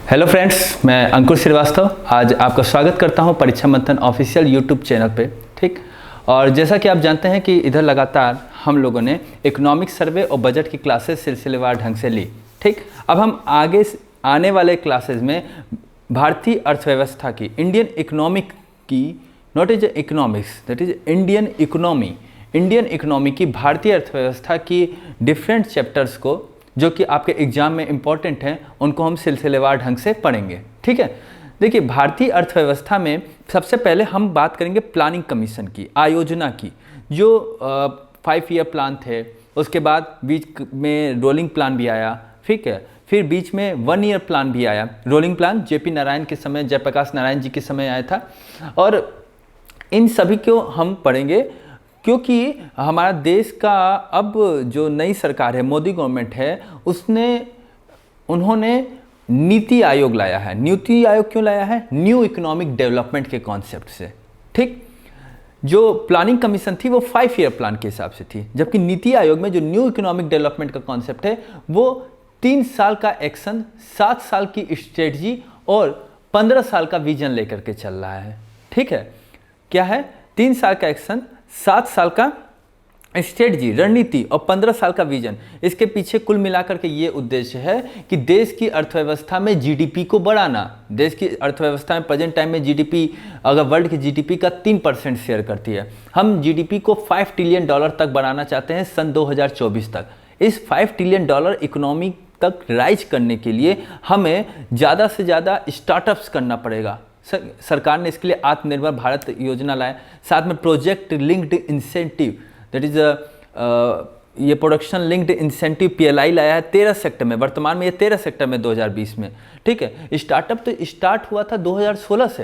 Hello friends, मैं अंकुर श्रीवास्तव आज आपका स्वागत करता हूं परीक्षा मंथन ऑफिशियल यूट्यूब चैनल पे। ठीक, और जैसा कि आप जानते हैं कि इधर लगातार हम लोगों ने इकोनॉमिक सर्वे और बजट की क्लासेस सिलसिलेवार ढंग से ली। ठीक, अब हम आगे आने वाले क्लासेस में भारतीय अर्थव्यवस्था की, इंडियन इकोनॉमिक की, not is economics, that is Indian economy की, भारतीय अर्थव्यवस्था की डिफरेंट चैप्टर्स को जो कि आपके एग्जाम में इम्पॉर्टेंट हैं उनको हम सिलसिलेवार ढंग से पढ़ेंगे। ठीक है, देखिए भारतीय अर्थव्यवस्था में सबसे पहले हम बात करेंगे प्लानिंग कमीशन की, आयोजना की, जो 5 ईयर प्लान थे, उसके बाद बीच में रोलिंग प्लान भी आया। ठीक है, फिर बीच में 1 ईयर प्लान भी आया। रोलिंग प्लान जेपी नारायण के समय, जयप्रकाश नारायण जी के समय आया था, और इन सभी को हम पढ़ेंगे क्योंकि हमारा देश का अब जो नई सरकार है, मोदी गवर्नमेंट है, उन्होंने नीति आयोग लाया है। नीति आयोग क्यों लाया है? न्यू इकोनॉमिक डेवलपमेंट के कॉन्सेप्ट से। ठीक, जो प्लानिंग कमीशन थी वो 5 ईयर प्लान के हिसाब से थी, जबकि नीति आयोग में जो न्यू इकोनॉमिक डेवलपमेंट का कॉन्सेप्ट है वो 3 साल का एक्शन, 7 साल की स्ट्रेटजी और 15 साल का विजन लेकर के चल रहा है। ठीक है, क्या है? 3 साल का एक्शन, 7 साल का स्ट्रेटजी, रणनीति और 15 साल का विजन। इसके पीछे कुल मिलाकर के ये उद्देश्य है कि देश की अर्थव्यवस्था में जीडीपी को बढ़ाना। देश की अर्थव्यवस्था में प्रेजेंट टाइम में जीडीपी, अगर वर्ल्ड की जीडीपी का 3% शेयर करती है, हम जीडीपी को $5 ट्रिलियन तक बढ़ाना चाहते हैं सन 2024 तक। इस $5 ट्रिलियन इकोनॉमी तक राइज करने के लिए हमें ज़्यादा से ज़्यादा स्टार्टअप्स करना पड़ेगा। सरकार ने इसके लिए आत्मनिर्भर भारत योजना लाया, साथ में project linked incentive, that is ये प्रोडक्शन लिंक्ड इंसेंटिव PLI लाया है 13 सेक्टर में। वर्तमान में ये 13 सेक्टर में 2020 में। ठीक है, स्टार्टअप तो स्टार्ट हुआ था 2016 से,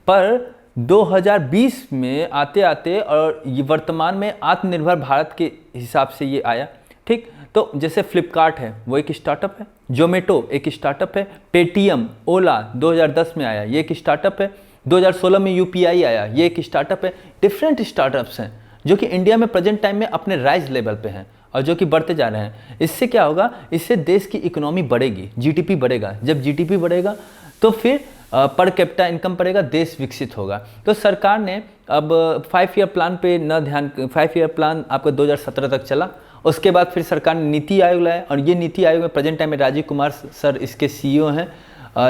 पर 2020 में आते आते और ये वर्तमान में आत्मनिर्भर भारत के हिसाब से ये आया। ठीक, तो जैसे फ्लिपकार्ट है वो एक स्टार्टअप है, जोमेटो एक स्टार्टअप है, पेटीएम, ओला 2010 में आया, ये एक स्टार्टअप है, 2016 में UPI आया, ये एक स्टार्टअप है। डिफरेंट स्टार्टअप्स हैं जो कि इंडिया में प्रेजेंट टाइम में अपने राइज लेवल पे हैं और जो कि बढ़ते जा रहे हैं। इससे क्या होगा? इससे देश की इकोनॉमी बढ़ेगी, जीडीपी बढ़ेगा। जब जीडीपी बढ़ेगा तो फिर पर कैपिटा इनकम बढ़ेगा, देश विकसित होगा। तो सरकार ने अब 5 ईयर प्लान पे न ध्यान, 5 ईयर प्लान आपका 2017 तक चला। उसके बाद फिर सरकार ने नीति आयोग लाया, और ये नीति आयोग में प्रेजेंट टाइम में राजीव कुमार सर इसके CEO हैं,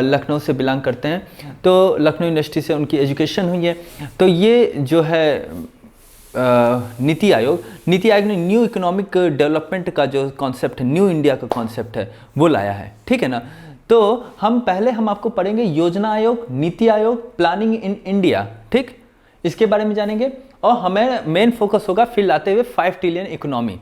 लखनऊ से बिलोंग करते हैं, तो लखनऊ यूनिवर्सिटी से उनकी एजुकेशन हुई है। तो ये जो है नीति आयोग ने न्यू इकोनॉमिक डेवलपमेंट का जो कॉन्सेप्ट है, न्यू इंडिया का कॉन्सेप्ट है, वो लाया है। ठीक है ना, तो हम आपको पढ़ेंगे योजना आयोग, NITI Aayog, planning in India. ठीक, इसके बारे में जानेंगे, और हमें मेन फोकस होगा फिर लाते हुए 5 ट्रिलियन इकोनॉमी।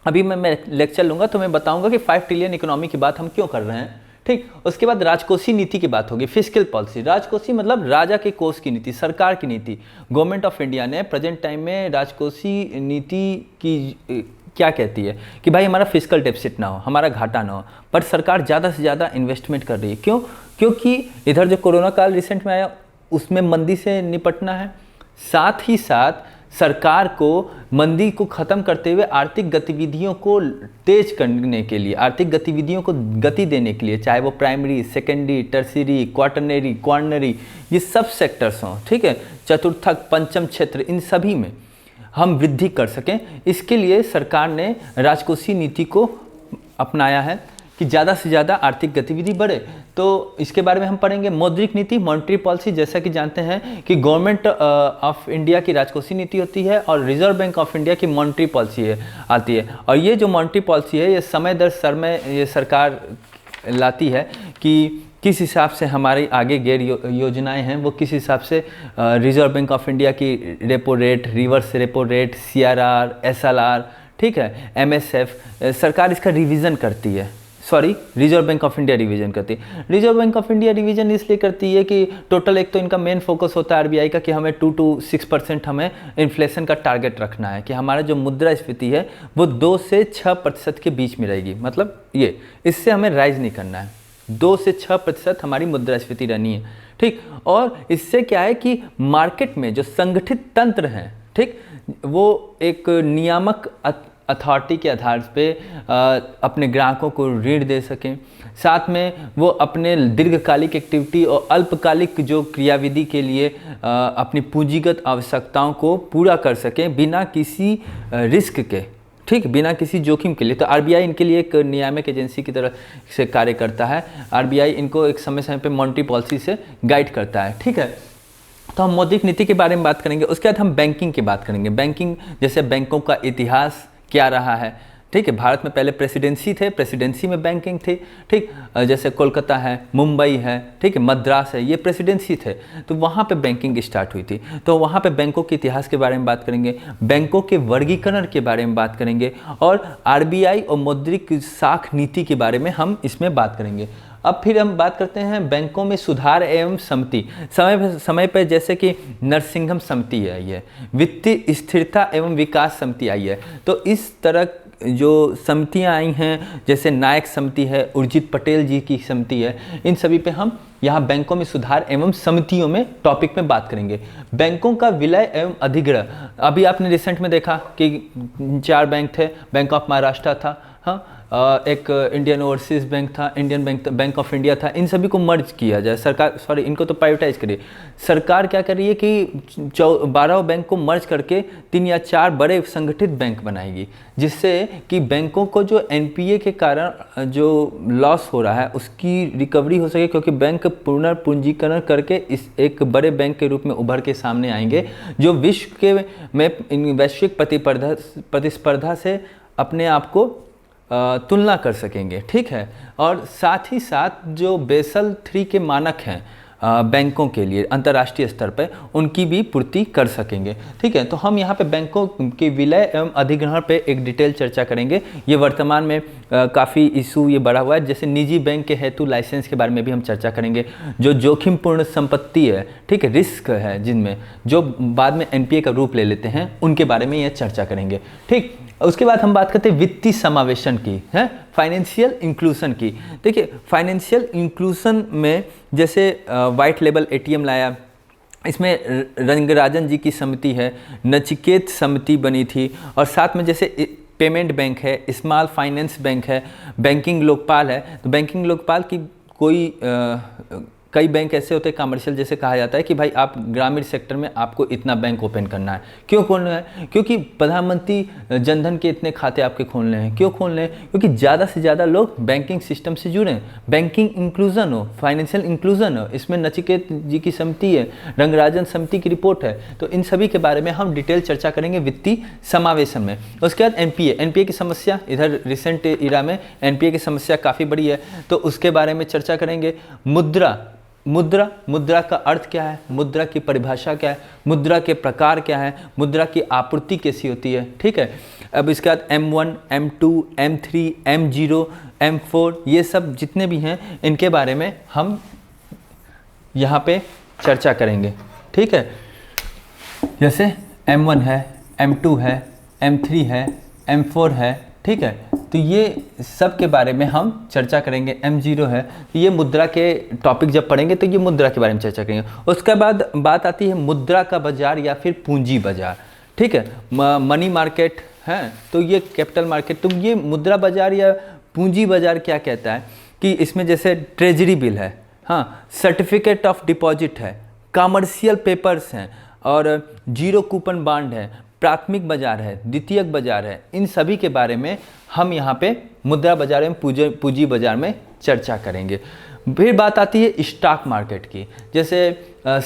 अभी मैं लेक्चर लूँगा तो मैं बताऊँगा कि 5 ट्रिलियन इकोनॉमी की बात हम क्यों कर रहे हैं। ठीक, उसके बाद राजकोषीय नीति की बात होगी, फिस्कल पॉलिसी। राजकोषीय मतलब राजा के कोष की नीति, सरकार की नीति। गवर्नमेंट ऑफ इंडिया ने प्रेजेंट टाइम में राजकोषीय नीति की क्या कहती है कि भाई हमारा फिस्कल डेफिसिट ना हो, हमारा घाटा ना हो, पर सरकार ज़्यादा से ज़्यादा इन्वेस्टमेंट कर रही है। क्यों? क्योंकि इधर जो कोरोना काल रिसेंट में आया उसमें मंदी से निपटना है, साथ ही साथ सरकार को मंदी को ख़त्म करते हुए आर्थिक गतिविधियों को तेज करने के लिए, आर्थिक गतिविधियों को गति देने के लिए, चाहे वो प्राइमरी, सेकेंडरी, टर्शियरी, क्वार्टरनरी, ये सब सेक्टर्स हों। ठीक है, चतुर्थक, पंचम क्षेत्र, इन सभी में हम वृद्धि कर सकें, इसके लिए सरकार ने राजकोषीय नीति को अपनाया है कि ज़्यादा से ज़्यादा आर्थिक गतिविधि बढ़े। तो इसके बारे में हम पढ़ेंगे। मौद्रिक नीति, मॉनेटरी पॉलिसी, जैसा कि जानते हैं कि गवर्नमेंट ऑफ इंडिया की राजकोषीय नीति होती है और रिजर्व बैंक ऑफ इंडिया की मॉनेटरी पॉलिसी आती है। और ये जो मॉनेटरी पॉलिसी है ये समय दर समय ये सरकार लाती है कि किस हिसाब से हमारी आगे गैर योजनाएं हैं, वो किस हिसाब से रिजर्व बैंक ऑफ इंडिया की repo rate, reverse repo rate, CRR, SLR, ठीक है, MSF, सरकार इसका रिवीजन करती है। Reserve bank of India revision करती है। Reserve bank of India revision इसलिए करती है कि टोटल, एक तो इनका मेन फोकस होता है RBI का कि हमें 2 to 6% हमें इन्फ्लेशन का टारगेट रखना है, कि हमारा जो मुद्रास्फीति है वो 2 से 6% के बीच में रहेगी। मतलब ये, इससे हमें राइज नहीं करना है, 2 से 6% हमारी मुद्रास्फीति रहनी है। ठीक, और इससे क्या है कि मार्केट में जो संगठित तंत्र हैं, ठीक, वो एक नियामक अथॉरिटी के आधार पे अपने ग्राहकों को ऋण दे सकें। साथ में वो अपने दीर्घकालिक एक्टिविटी और अल्पकालिक जो क्रियाविधि के लिए अपनी पूंजीगत आवश्यकताओं को पूरा कर सकें बिना किसी रिस्क के, ठीक, बिना किसी जोखिम के लिए। तो आरबीआई इनके लिए एक नियामक एजेंसी की तरह से कार्य करता है। आरबीआई इनको एक समय समय पे मॉनेटरी पॉलिसी से गाइड करता है, ठीक है। तो हम मौद्रिक नीति के बारे में बात करेंगे। उसके बाद हम बैंकिंग की बात करेंगे। बैंकिंग जैसे बैंकों का इतिहास क्या रहा है, ठीक है। भारत में पहले प्रेसिडेंसी थे, प्रेसिडेंसी में बैंकिंग थी, ठीक। जैसे कोलकाता है, मुंबई है, ठीक है, मद्रास है, ये प्रेसिडेंसी थे, तो वहाँ पे बैंकिंग स्टार्ट हुई थी। तो वहाँ पे बैंकों के इतिहास के बारे में बात करेंगे, बैंकों के वर्गीकरण के बारे में बात करेंगे और आरबीआई और मौद्रिक साख नीति के बारे में हम इसमें बात करेंगे। अब फिर हम बात करते हैं बैंकों में सुधार एवं समिति। समय पर जैसे कि नरसिंघम समिति आई है, वित्तीय स्थिरता एवं विकास समिति आई है। तो इस तरह जो समितियां आई हैं, जैसे नायक समिति है, उर्जित पटेल जी की समिति है, इन सभी पे हम यहाँ बैंकों में सुधार एवं समितियों में टॉपिक में बात करेंगे। बैंकों का विलय एवं अधिग्रहण, अभी आपने रिसेंट में देखा कि 4 बैंक थे, बैंक ऑफ महाराष्ट्र था, हाँ, एक इंडियन ओवरसीज बैंक था, Indian bank, bank of India था, इन सभी को मर्ज किया जाए। सरकार, सॉरी, इनको तो प्राइवेटाइज करिए। सरकार क्या कर रही है कि 12 बैंक को मर्ज करके 3 या 4 बड़े संगठित बैंक बनाएगी, जिससे कि बैंकों को जो एनपीए के कारण जो लॉस हो रहा है उसकी रिकवरी हो सके, क्योंकि बैंक पुनर्पूंजीकरण करके इस एक बड़े बैंक के रूप में उभर के सामने आएंगे, जो विश्व के में वैश्विक प्रतिस्पर्धा से अपने आप को तुलना कर सकेंगे, ठीक है। और साथ ही साथ जो बेसल 3 के मानक हैं बैंकों के लिए अंतर्राष्ट्रीय स्तर पर, उनकी भी पूर्ति कर सकेंगे, ठीक है। तो हम यहाँ पे बैंकों के विलय एवं अधिग्रहण पे एक डिटेल चर्चा करेंगे। ये वर्तमान में काफ़ी इशू ये बढ़ा हुआ है। जैसे निजी बैंक के हेतु लाइसेंस के बारे में भी हम चर्चा करेंगे। जो जोखिमपूर्ण संपत्ति है, ठीक है, रिस्क है जिनमें, जो बाद में एनपीए का रूप ले लेते हैं, उनके बारे में ये चर्चा करेंगे, ठीक। उसके बाद हम बात करते हैं वित्तीय समावेशन की, है, फाइनेंशियल इंक्लूजन की। देखिए, फाइनेंशियल इंक्लूजन में जैसे वाइट लेबल एटीएम लाया, इसमें रंगराजन जी की समिति है, नचिकेत समिति बनी थी, और साथ में जैसे पेमेंट बैंक है, स्मॉल फाइनेंस बैंक है, बैंकिंग लोकपाल है। तो बैंकिंग लोकपाल की कोई कई बैंक ऐसे होते हैं कमर्शियल, जैसे कहा जाता है कि भाई आप ग्रामीण सेक्टर में आपको इतना बैंक ओपन करना है। क्यों खोलना है? क्योंकि प्रधानमंत्री जनधन के इतने खाते आपके खोलने हैं। क्यों खोलने हैं? क्योंकि ज़्यादा से ज़्यादा लोग बैंकिंग सिस्टम से जुड़ें, बैंकिंग इंक्लूजन हो, फाइनेंशियल इंक्लूजन हो। इसमें नचिकेत जी की समिति है, रंगराजन समिति की रिपोर्ट है। तो इन सभी के बारे में हम डिटेल चर्चा करेंगे वित्तीय समावेशन में। उसके बाद एनपीए की समस्या, इधर रिसेंट इरा में एनपीए की समस्या काफ़ी बड़ी है, तो उसके बारे में चर्चा करेंगे। मुद्रा का अर्थ क्या है, मुद्रा की परिभाषा क्या है, मुद्रा के प्रकार क्या है, मुद्रा की आपूर्ति कैसी होती है, ठीक है। अब इसके बाद M1, M2, M3, M0, M4, ये सब जितने भी हैं इनके बारे में हम यहाँ पे चर्चा करेंगे, ठीक है। जैसे M1 है, M2 है, M3 है, M4 है, ठीक है। तो ये सब के बारे में हम चर्चा करेंगे। M0 है, तो ये मुद्रा के टॉपिक जब पढ़ेंगे तो ये मुद्रा के बारे में चर्चा करेंगे। उसके बाद बात आती है मुद्रा का बाजार या फिर पूंजी बाजार, ठीक है। मनी मार्केट है, तो ये कैपिटल मार्केट। तो ये मुद्रा बाजार या पूंजी बाजार क्या कहता है कि इसमें जैसे ट्रेजरी बिल है, हाँ, सर्टिफिकेट ऑफ डिपॉजिट है, कमर्शियल पेपर्स हैं और जीरो कूपन बांड है, प्राथमिक बाजार है, द्वितीयक बाजार है। इन सभी के बारे में हम यहाँ पे मुद्रा बाजार में पूंजी बाजार में चर्चा करेंगे। फिर बात आती है स्टॉक मार्केट की, जैसे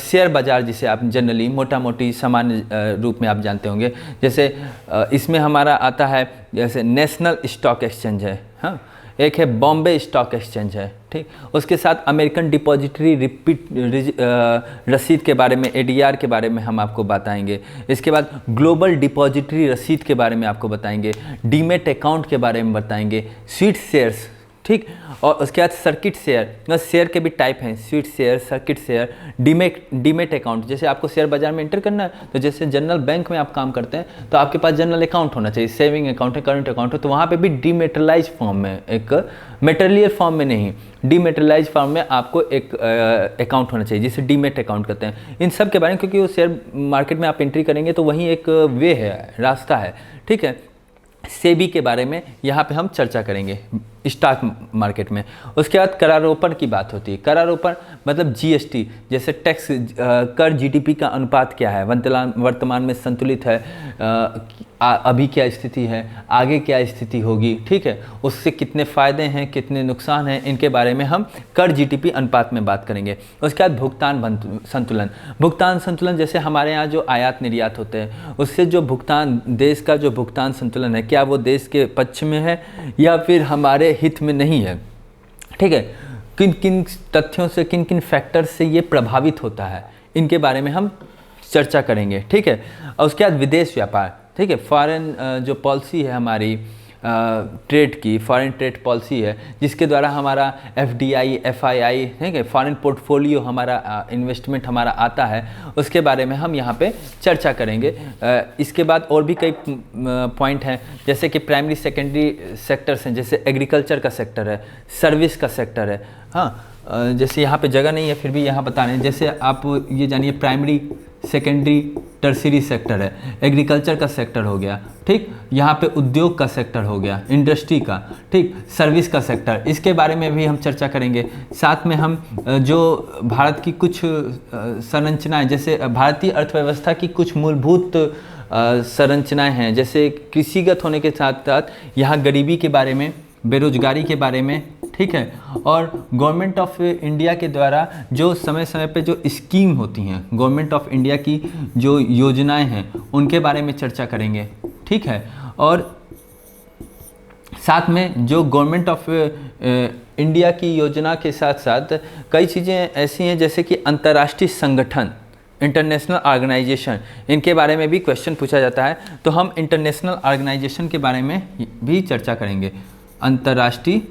शेयर बाजार, जिसे आप जनरली मोटा मोटी सामान्य रूप में आप जानते होंगे। जैसे इसमें हमारा आता है जैसे नेशनल स्टॉक एक्सचेंज है, हाँ, एक है बॉम्बे स्टॉक एक्सचेंज है, ठीक। उसके साथ अमेरिकन डिपॉजिटरी रसीद के बारे में, एडीआर के बारे में हम आपको बताएंगे। इसके बाद ग्लोबल डिपॉजिटरी रसीद के बारे में आपको बताएंगे, डीमेट अकाउंट के बारे में बताएंगे, स्वीट शेयर्स, ठीक। और उसके बाद सर्किट शेयर, शेयर के भी टाइप हैं, sweet share, circuit share, demat account. जैसे आपको शेयर बाजार में एंटर करना है, तो जैसे जनरल बैंक में आप काम करते हैं तो आपके पास जनरल अकाउंट होना चाहिए, सेविंग अकाउंट है, करंट अकाउंट है, तो वहाँ पे भी डीमेटेरियलाइज फॉर्म में, एक मेटेरियल फॉर्म में नहीं, डीमेटेरियलाइज फॉर्म में आपको एक अकाउंट होना चाहिए, जिसे डीमेट अकाउंट कहते हैं। इन सब के बारे में, क्योंकि वो शेयर मार्केट में आप एंट्री करेंगे तो वहीं एक वे है, रास्ता है, ठीक है। सेबी के बारे में यहाँ पे हम चर्चा करेंगे स्टॉक मार्केट में। उसके बाद करारोपण की बात होती है। करारोपण मतलब जीएसटी, जैसे टैक्स कर जीडीपी का अनुपात क्या है, वर्तमान में संतुलित है, अभी क्या स्थिति है, आगे क्या स्थिति होगी, ठीक है, उससे कितने फ़ायदे हैं कितने नुकसान हैं, इनके बारे में हम कर जीडीपी अनुपात में बात करेंगे। उसके बाद भुगतान संतुलन। भुगतान संतुलन जैसे हमारे यहाँ जो आयात निर्यात होते हैं उससे जो भुगतान, देश का जो भुगतान संतुलन है, क्या वो देश के पक्ष में है या फिर हमारे हित में नहीं है, ठीक है, किन किन तथ्यों से, किन किन फैक्टर से ये प्रभावित होता है, इनके बारे में हम चर्चा करेंगे, ठीक है। और उसके बाद विदेश व्यापार, ठीक है, फॉरेन जो पॉलिसी है हमारी ट्रेड की, फॉरेन ट्रेड पॉलिसी है जिसके द्वारा हमारा एफडीआई, एफआईआई, ठीक है, फॉरेन पोर्टफोलियो हमारा इन्वेस्टमेंट हमारा आता है, उसके बारे में हम यहाँ पे चर्चा करेंगे। इसके बाद और भी कई पॉइंट हैं जैसे कि प्राइमरी सेकेंडरी सेक्टर्स हैं, जैसे एग्रीकल्चर का सेक्टर है, सर्विस का सेक्टर है। हाँ, जैसे यहाँ पे जगह नहीं है फिर भी यहाँ बता रहे हैं, जैसे आप ये जानिए प्राइमरी सेकेंडरी टर्सरी सेक्टर है, एग्रीकल्चर का सेक्टर हो गया, ठीक, यहाँ पे उद्योग का सेक्टर हो गया, इंडस्ट्री का, ठीक, सर्विस का सेक्टर, इसके बारे में भी हम चर्चा करेंगे। साथ में हम जो भारत की कुछ संरचनाएं, जैसे भारतीय अर्थव्यवस्था की कुछ मूलभूत संरचनाएं हैं, जैसे कृषिगत होने के साथ साथ यहाँ गरीबी के बारे में, बेरोजगारी के बारे में, ठीक है, और गवर्नमेंट ऑफ इंडिया के द्वारा जो समय समय पे जो स्कीम होती हैं, गवर्नमेंट ऑफ इंडिया की जो योजनाएं हैं उनके बारे में चर्चा करेंगे, ठीक है। और साथ में जो गवर्नमेंट ऑफ इंडिया की योजना के साथ साथ कई चीज़ें ऐसी हैं जैसे कि अंतर्राष्ट्रीय संगठन, इंटरनेशनल ऑर्गेनाइजेशन, इनके बारे में भी क्वेश्चन पूछा जाता है, तो हम इंटरनेशनल ऑर्गेनाइजेशन के बारे में भी चर्चा करेंगे। अंतर्राष्ट्रीय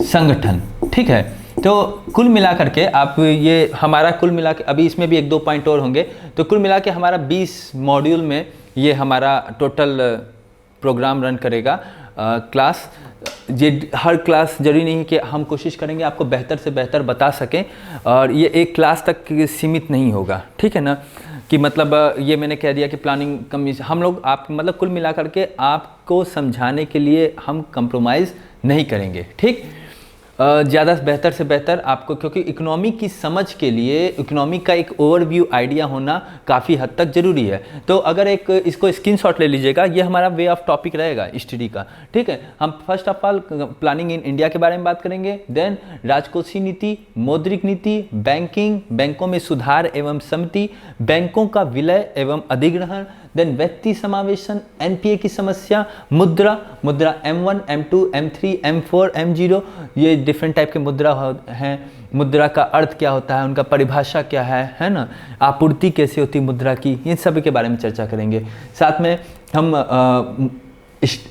संगठन, ठीक है। तो कुल मिलाकर के आप ये हमारा कुल मिला के, अभी इसमें भी एक दो पॉइंट और होंगे, तो कुल मिला के हमारा 20 मॉड्यूल में ये हमारा टोटल प्रोग्राम रन करेगा क्लास। ये हर क्लास जरूरी नहीं कि हम कोशिश करेंगे आपको बेहतर से बेहतर बता सकें, और ये एक क्लास तक सीमित नहीं होगा, ठीक है ना, कि मतलब ये मैंने कह दिया कि प्लानिंग कमीशन हम लोग आप मतलब कुल मिलाकर के आपको समझाने के लिए हम कंप्रोमाइज़ नहीं करेंगे, ठीक। ज़्यादा बेहतर से बेहतर आपको, क्योंकि इकोनॉमी की समझ के लिए इकोनॉमी का एक ओवरव्यू आइडिया होना काफ़ी हद तक ज़रूरी है। तो अगर एक इसको स्क्रीनशॉट ले लीजिएगा, ये हमारा वे ऑफ टॉपिक रहेगा स्टडी का, ठीक है। हम first of all planning in India के बारे में बात करेंगे, देन राजकोषीय नीति, मौद्रिक नीति, बैंकिंग, बैंकों में सुधार एवं समिति, बैंकों का विलय एवं अधिग्रहण, देन व्यक्ति समावेशन, एनपीए की समस्या, मुद्रा, मुद्रा M1, M2, M3, M4, M0, ये डिफरेंट टाइप के मुद्रा हैं। मुद्रा का अर्थ क्या होता है, उनका परिभाषा क्या है ना, आपूर्ति कैसे होती है मुद्रा की, इन सब के बारे में चर्चा करेंगे। साथ में हम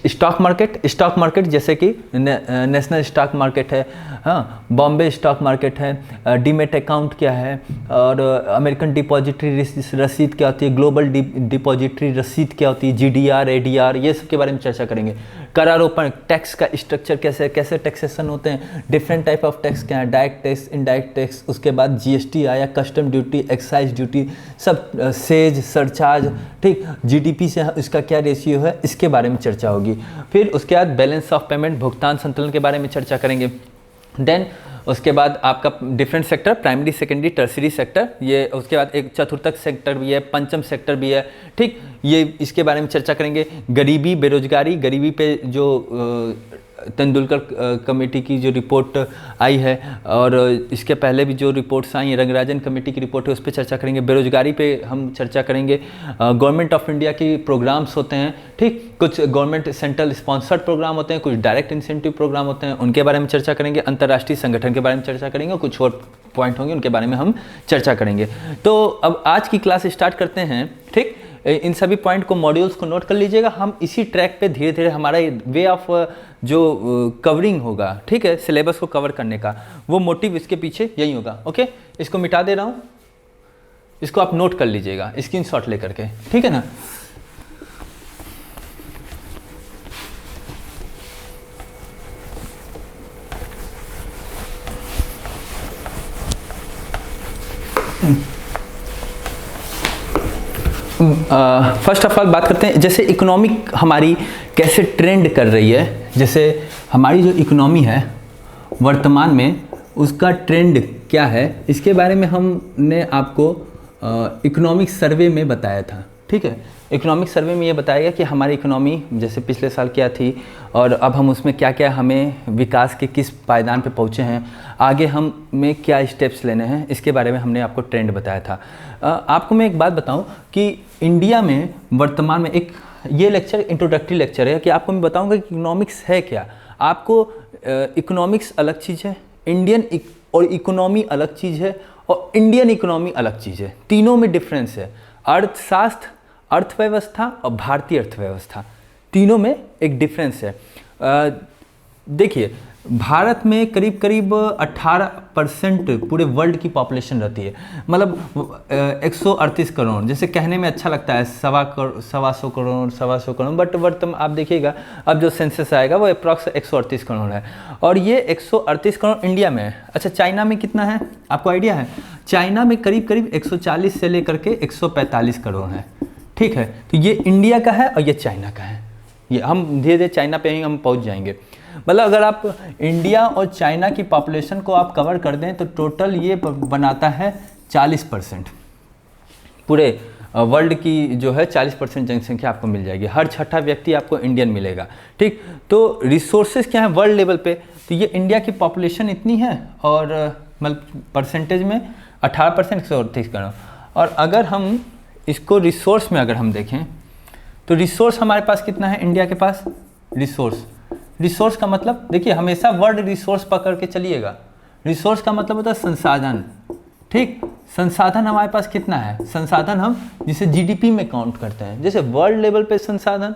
स्टॉक मार्केट जैसे कि नेशनल स्टॉक मार्केट है, हाँ, बॉम्बे स्टॉक मार्केट है, डीमेट अकाउंट क्या है, और अमेरिकन डिपॉजिटरी रसीद क्या होती है, ग्लोबल डिपॉजिटरी रसीद क्या होती है, जीडीआर, एडीआर, ये सब के बारे में चर्चा करेंगे। करारोपण, टैक्स का स्ट्रक्चर कैसे कैसे टैक्सेशन होते हैं, डिफरेंट टाइप ऑफ टैक्स क्या है, डायरेक्ट टैक्स, इनडायरेक्ट टैक्स, उसके बाद जीएसटी आया, कस्टम ड्यूटी, एक्साइज ड्यूटी, सब सेज, सरचार्ज, ठीक, जीडीपी से इसका क्या रेशियो है, इसके बारे में चर्चा होगी। फिर उसके बाद बैलेंस ऑफ पेमेंट, भुगतान संतुलन के बारे में चर्चा करेंगे। देन उसके बाद आपका different sector, primary secondary tertiary sector, ये उसके बाद एक चतुर्थक सेक्टर भी है, पंचम सेक्टर भी है, ठीक, ये इसके बारे में चर्चा करेंगे। गरीबी, बेरोजगारी, गरीबी पे जो तेंदुलकर कमेटी की जो रिपोर्ट आई है, और इसके पहले भी जो रिपोर्ट्स आई हैं, रंगराजन कमेटी की रिपोर्ट है, उस पर चर्चा करेंगे। बेरोजगारी पे हम चर्चा करेंगे। गवर्नमेंट ऑफ इंडिया की प्रोग्राम्स होते हैं, ठीक, कुछ गवर्नमेंट सेंट्रल स्पॉन्सर्ड प्रोग्राम होते हैं, कुछ डायरेक्ट इंसेंटिव प्रोग्राम होते हैं, उनके बारे में चर्चा करेंगे। अंतर्राष्ट्रीय संगठन के बारे में चर्चा करेंगे, कुछ और पॉइंट होंगे उनके बारे में हम चर्चा करेंगे। तो अब आज की क्लास स्टार्ट करते हैं, ठीक। इन सभी पॉइंट को, मॉड्यूल्स को नोट कर लीजिएगा। हम इसी ट्रैक पे धीरे धीरे हमारा वे ऑफ जो कवरिंग होगा, ठीक है, सिलेबस को कवर करने का, वो मोटिव इसके पीछे यही होगा। ओके, इसको मिटा दे रहा हूँ, इसको आप नोट कर लीजिएगा स्क्रीनशॉट लेकर के, ठीक है ना। फर्स्ट ऑफ ऑल बात करते हैं जैसे इकोनॉमिक हमारी कैसे ट्रेंड कर रही है। जैसे हमारी जो इकोनॉमी है वर्तमान में उसका ट्रेंड क्या है, इसके बारे में हमने आपको इकोनॉमिक सर्वे में बताया था। ठीक है, इकोनॉमिक सर्वे में ये बताया गया कि हमारी इकोनॉमी जैसे पिछले साल क्या थी और अब हम उसमें क्या क्या हमें विकास के किस पायदान पे पहुँचे हैं, आगे हमें क्या स्टेप्स लेने हैं, इसके बारे में हमने आपको ट्रेंड बताया था। आपको मैं एक बात बताऊं कि इंडिया में वर्तमान में एक ये लेक्चर इंट्रोडक्टरी लेक्चर है कि आपको मैं बताऊंगा कि इकोनॉमिक्स है क्या। आपको इकोनॉमिक्स अलग चीज़ है, इंडियन और इकोनॉमी अलग चीज़ है और इंडियन इकोनॉमी अलग चीज़ है, तीनों में डिफरेंस है। अर्थशास्त्र, अर्थव्यवस्था और भारतीय अर्थव्यवस्था, तीनों में एक डिफरेंस है। देखिए भारत में करीब करीब 18% पूरे वर्ल्ड की पॉपुलेशन रहती है, मतलब 138 करोड़। जैसे कहने में अच्छा लगता है 125 करोड़, बट वर्तमान आप देखिएगा अब जो सेंसस आएगा वो अप्रॉक्स 138 करोड़ है और ये 138 करोड़ इंडिया में है। अच्छा चाइना में कितना है आपको आइडिया है? चाइना में करीब करीब 140 से लेकर के 145 करोड़ है। ठीक है, तो ये इंडिया का है और ये चाइना का है। ये हम धीरे धीरे चाइना पे ही हम पहुंच जाएंगे। मतलब अगर आप इंडिया और चाइना की पॉपुलेशन को आप कवर कर दें तो टोटल ये बनाता है 40%। पूरे वर्ल्ड की जो है 40% जनसंख्या आपको मिल जाएगी, हर छठा व्यक्ति आपको इंडियन मिलेगा। ठीक, तो रिसोर्सेज क्या है वर्ल्ड लेवल पे, तो ये इंडिया की पॉपुलेशन इतनी है और मतलब परसेंटेज में 18% 138 करोड़। और अगर हम इसको रिसोर्स में अगर हम देखें तो रिसोर्स हमारे पास कितना है इंडिया के पास? रिसोर्स का मतलब देखिए हमेशा वर्ड रिसोर्स पकड़ के चलिएगा। रिसोर्स का मतलब होता है संसाधन। ठीक, संसाधन हमारे पास कितना है? संसाधन हम जिसे जीडीपी में काउंट करते हैं। जैसे वर्ल्ड लेवल पे संसाधन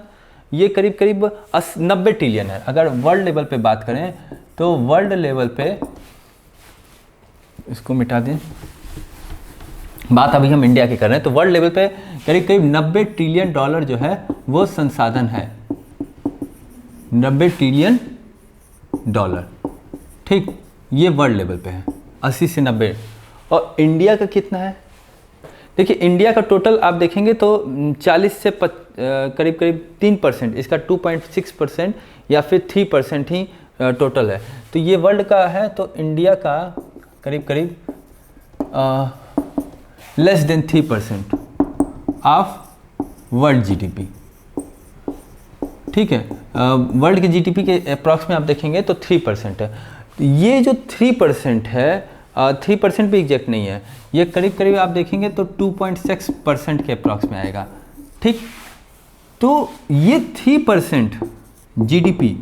ये करीब करीब 90 ट्रिलियन है। अगर वर्ल्ड लेवल पे बात करें तो वर्ल्ड लेवल पे, इसको मिटा दें, बात अभी हम इंडिया की कर रहे हैं, तो वर्ल्ड लेवल पे करीब करीब 90 ट्रिलियन डॉलर जो है वो संसाधन है। 90 ट्रिलियन डॉलर। ठीक, ये वर्ल्ड लेवल पे है 80 से 90। और इंडिया का कितना है? देखिए इंडिया का टोटल आप देखेंगे तो 40 से करीब करीब 3%, इसका 2.6% या फिर 3% ही टोटल है। तो ये वर्ल्ड का है, तो इंडिया का करीब करीब less than 3% of world GDP. ठीक है, वर्ल्ड के जीडीपी के अप्रॉक्स में आप देखेंगे तो 3% है। ये जो 3% है 3% भी एग्जैक्ट नहीं है, ये करीब करीब आप देखेंगे तो 2.6% के अप्रॉक्स में आएगा। ठीक, तो ये 3% जीडीपी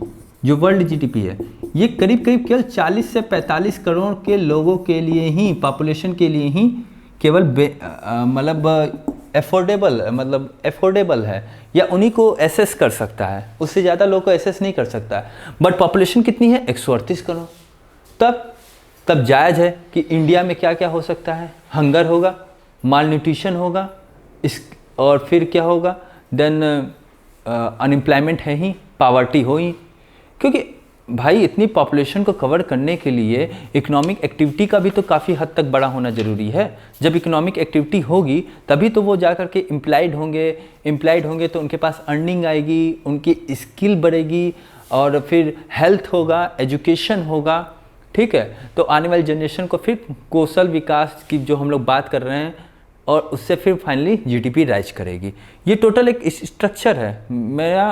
जो वर्ल्ड जीडीपी है ये करीब करीब केवल 40 से 45 करोड़ के लोगों के लिए ही, पॉपुलेशन के लिए ही केवल मतलब एफोर्डेबल है या उन्हीं को एसेस कर सकता है, उससे ज़्यादा लोगों को एसेस नहीं कर सकता है। बट पॉपुलेशन कितनी है? 138 करोड़। तब जायज़ है कि इंडिया में क्या क्या हो सकता है? हंगर होगा, माल न्यूट्रिशन होगा, और फिर क्या होगा? देन अनएम्प्लॉयमेंट है ही, पावर्टी हो ही। क्योंकि भाई इतनी पॉपुलेशन को कवर करने के लिए इकोनॉमिक एक्टिविटी का भी तो काफ़ी हद तक बड़ा होना ज़रूरी है। जब इकोनॉमिक एक्टिविटी होगी तभी तो वो जा कर के एम्प्लॉयड होंगे तो उनके पास अर्निंग आएगी, उनकी स्किल बढ़ेगी और फिर हेल्थ होगा, एजुकेशन होगा। ठीक है, तो आने वाली जनरेशन को फिर कौशल विकास की जो हम लोग बात कर रहे हैं और उससे फिर फाइनली जीडीपी राइज करेगी। ये टोटल एक स्ट्रक्चर है। मेरा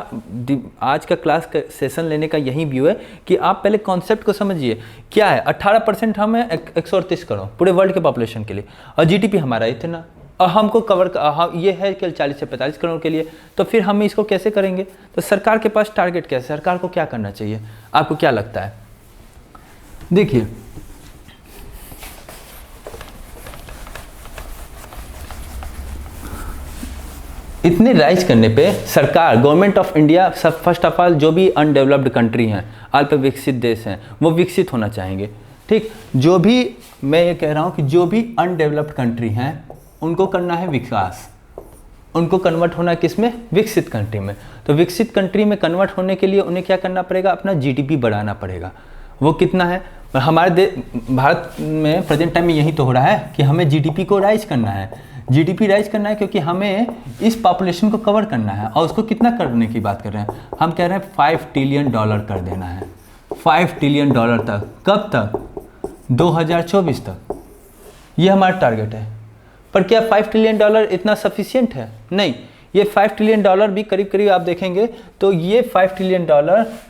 आज का क्लास का सेशन लेने का यही व्यू है कि आप पहले कॉन्सेप्ट को समझिए। क्या है? 18% हम है 138 करोड़ पूरे वर्ल्ड के पॉपुलेशन के लिए, और जीडीपी हमारा इतना, और हमको कवर ये है केवल 40 से 45 करोड़ के लिए। तो फिर हम इसको कैसे करेंगे? तो सरकार के पास टारगेट क्या है? सरकार को क्या करना चाहिए? आपको क्या लगता है? देखिए इतने राइज करने पे सरकार, गवर्नमेंट ऑफ इंडिया, सब फर्स्ट ऑफ ऑल जो भी अनडेवलप्ड कंट्री हैं, अल्प विकसित देश हैं, वो विकसित होना चाहेंगे। ठीक, जो भी मैं ये कह रहा हूँ कि जो भी अनडेवलप्ड कंट्री हैं उनको करना है विकास, उनको कन्वर्ट होना किस में? विकसित कंट्री में। तो विकसित कंट्री में कन्वर्ट होने के लिए उन्हें क्या करना पड़ेगा? अपना जीडीपी बढ़ाना पड़ेगा। वो कितना है? हमारे भारत में प्रेजेंट टाइम में यही तो हो रहा है कि हमें जीडीपी को राइज करना है। जीडीपी राइज करना है क्योंकि हमें इस पॉपुलेशन को कवर करना है। और उसको कितना करने की बात कर रहे हैं? हम कह रहे हैं $5 ट्रिलियन कर देना है, $5 ट्रिलियन तक। कब तक? 2024 तक। ये हमारा टारगेट है। पर क्या $5 ट्रिलियन इतना सफिशिएंट है? नहीं, ये $5 ट्रिलियन भी करीब करीब आप देखेंगे तो ये $5 ट्रिलियन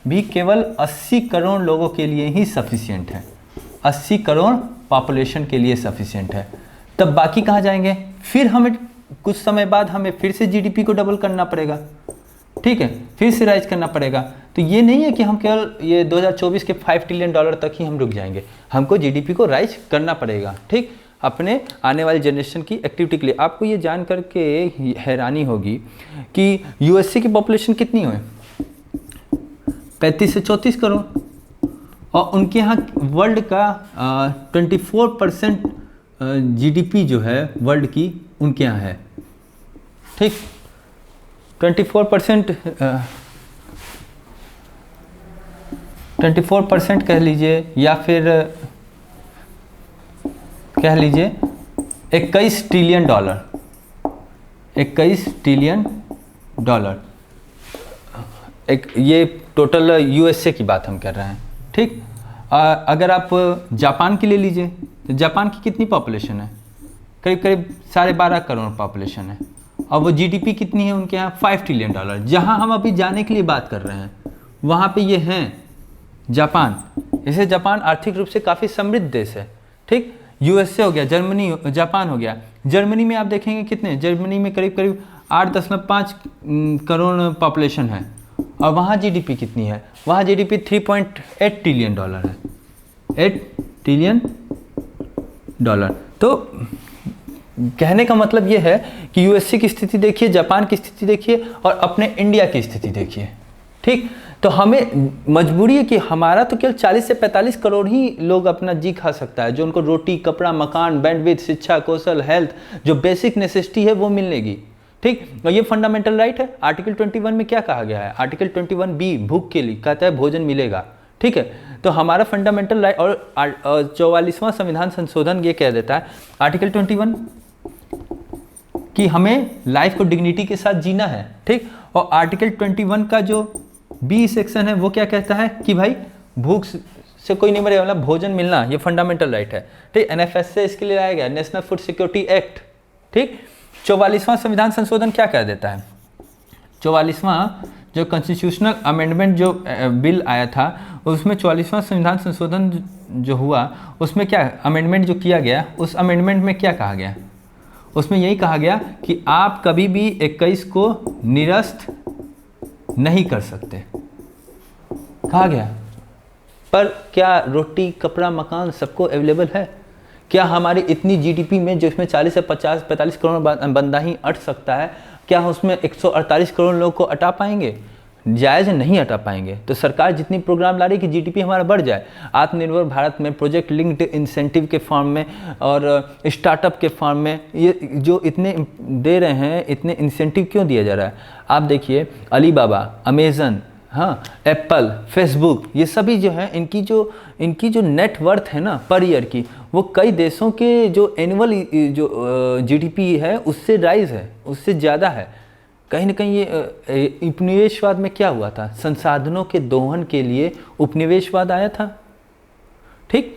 भी केवल 80 करोड़ लोगों के लिए ही सफिशिएंट है, 80 करोड़ पॉपुलेशन के लिए सफिशिएंट है। तब बाकी कहाँ जाएंगे? फिर हमें कुछ समय बाद हमें फिर से जीडीपी को डबल करना पड़ेगा, ठीक है, फिर से राइज करना पड़ेगा। तो ये नहीं है कि हम केवल ये 2024 के $5 ट्रिलियन तक ही हम रुक जाएंगे, हमको जीडीपी को राइज करना पड़ेगा, ठीक, अपने आने वाली जनरेशन की एक्टिविटी के लिए। आपको ये जान करके हैरानी होगी कि यूएसए की पॉपुलेशन कितनी है? 35 से 34 करोड़, और उनके यहाँ वर्ल्ड का 24% जीडीपी जो है वर्ल्ड की उनके यहाँ है, ठीक, 24% कह लीजिए, या फिर कह लीजिए $21 ट्रिलियन, $21 ट्रिलियन। एक ये टोटल यूएसए की बात हम कर रहे हैं, ठीक। अगर आप जापान के लिए लीजिए तो जापान की कितनी पॉपुलेशन है? करीब करीब 12.5 करोड़ पॉपुलेशन है, और वो जीडीपी कितनी है उनके यहाँ? $5 ट्रिलियन। जहाँ हम अभी जाने के लिए बात कर रहे हैं वहाँ पे ये हैं जापान। जैसे जापान आर्थिक रूप से काफ़ी समृद्ध देश है, ठीक। यूएसए हो गया, जर्मनी, जापान हो गया। जर्मनी में आप देखेंगे कितने? जर्मनी में करीब करीब 8.5 करोड़ पॉपुलेशन है, और वहाँ जीडीपी कितनी है? वहाँ जीडीपी $3.8 ट्रिलियन है, $8 ट्रिलियन। तो कहने का मतलब ये है कि यूएसए की स्थिति देखिए, जापान की स्थिति देखिए, और अपने इंडिया की स्थिति देखिए, ठीक। तो हमें मजबूरी है कि हमारा तो केवल 40 से 45 करोड़ ही लोग अपना जी खा सकता है, जो उनको रोटी, कपड़ा, मकान, बैंडविड्थ, शिक्षा, कौशल, हेल्थ, जो बेसिक नेसेसिटी है वो मिलेगी, ठीक। और ये फंडामेंटल राइट है। आर्टिकल 21 में क्या कहा गया है? आर्टिकल 21B भूख के लिए कहता है भोजन मिलेगा, ठीक है। तो हमारा फंडामेंटल राइट, और 44वां संविधान संशोधन ये कह देता है आर्टिकल 21 कि हमें लाइफ को डिग्निटी के साथ जीना है, ठीक। और आर्टिकल 21 का जो बी सेक्शन है वो क्या कहता है कि भाई भूख से कोई नहीं मरेगा, मतलब भोजन मिलना, ये फंडामेंटल राइट है, ठीक। एनएफएस से इसके लिए लाया गया नेशनल फूड सिक्योरिटी एक्ट, ठीक। 44वां संविधान संशोधन क्या कह देता है? 44वां जो कॉन्स्टिट्यूशनल अमेंडमेंट जो बिल आया था, उसमें 44वां संविधान संशोधन जो हुआ उसमें क्या अमेंडमेंट जो किया गया, उस अमेंडमेंट में क्या कहा गया? उसमें यही कहा गया कि आप कभी भी 21 को निरस्त नहीं कर सकते, कहा गया। पर क्या रोटी, कपड़ा, मकान सबको अवेलेबल है? क्या हमारी इतनी जीडीपी में जो इसमें 40 से 45 करोड़ बंदा ही अट सकता है, क्या उसमें 148 करोड़ लोग को अटा पाएंगे? जायज़ नहीं हटा पाएंगे। तो सरकार जितनी प्रोग्राम ला रही है कि जीडीपी हमारा बढ़ जाए, आत्मनिर्भर भारत में प्रोजेक्ट लिंक्ड इंसेंटिव के फॉर्म में और स्टार्टअप के फॉर्म में ये जो इतने दे रहे हैं, इतने इंसेंटिव क्यों दिया जा रहा है? आप देखिए अलीबाबा, अमेज़न, हाँ, एप्पल, फेसबुक, ये सभी जो है इनकी जो नेट वर्थ है ना पर ईयर की, वो कई देशों के जो एनुअल जो जीडीपी है उससे राइज है, उससे ज़्यादा है। कहीं ना कहीं ये उपनिवेशवाद में क्या हुआ था? संसाधनों के दोहन के लिए उपनिवेशवाद आया था, ठीक।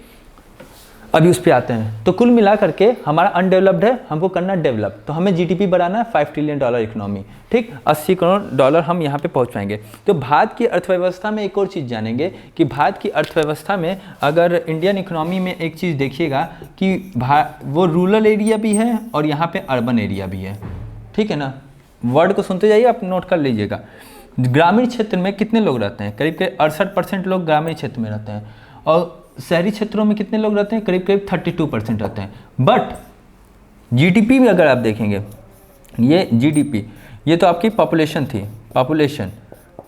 अभी उस पे आते हैं। तो कुल मिला करके हमारा अनडेवलप्ड है, हमको करना डेवलप। तो हमें जीडीपी बढ़ाना है, $5 ट्रिलियन इकोनॉमी, ठीक, $80 करोड़ हम यहाँ पे पहुँच पाएंगे। तो भारत की अर्थव्यवस्था में एक और चीज़ जानेंगे कि भारत की अर्थव्यवस्था में अगर इंडियन इकोनॉमी में एक चीज़ देखिएगा कि वो रूरल एरिया भी है और यहाँ पे अर्बन एरिया भी है, ठीक है ना। वर्ड को सुनते जाइए, आप नोट कर लीजिएगा। ग्रामीण क्षेत्र में कितने लोग रहते हैं? करीब करीब 68% लोग ग्रामीण क्षेत्र में रहते हैं, और शहरी क्षेत्रों में कितने लोग रहते हैं? करीब करीब 32% रहते हैं। बट जीडीपी में अगर आप देखेंगे, ये जीडीपी, ये तो आपकी पॉपुलेशन थी, पॉपुलेशन,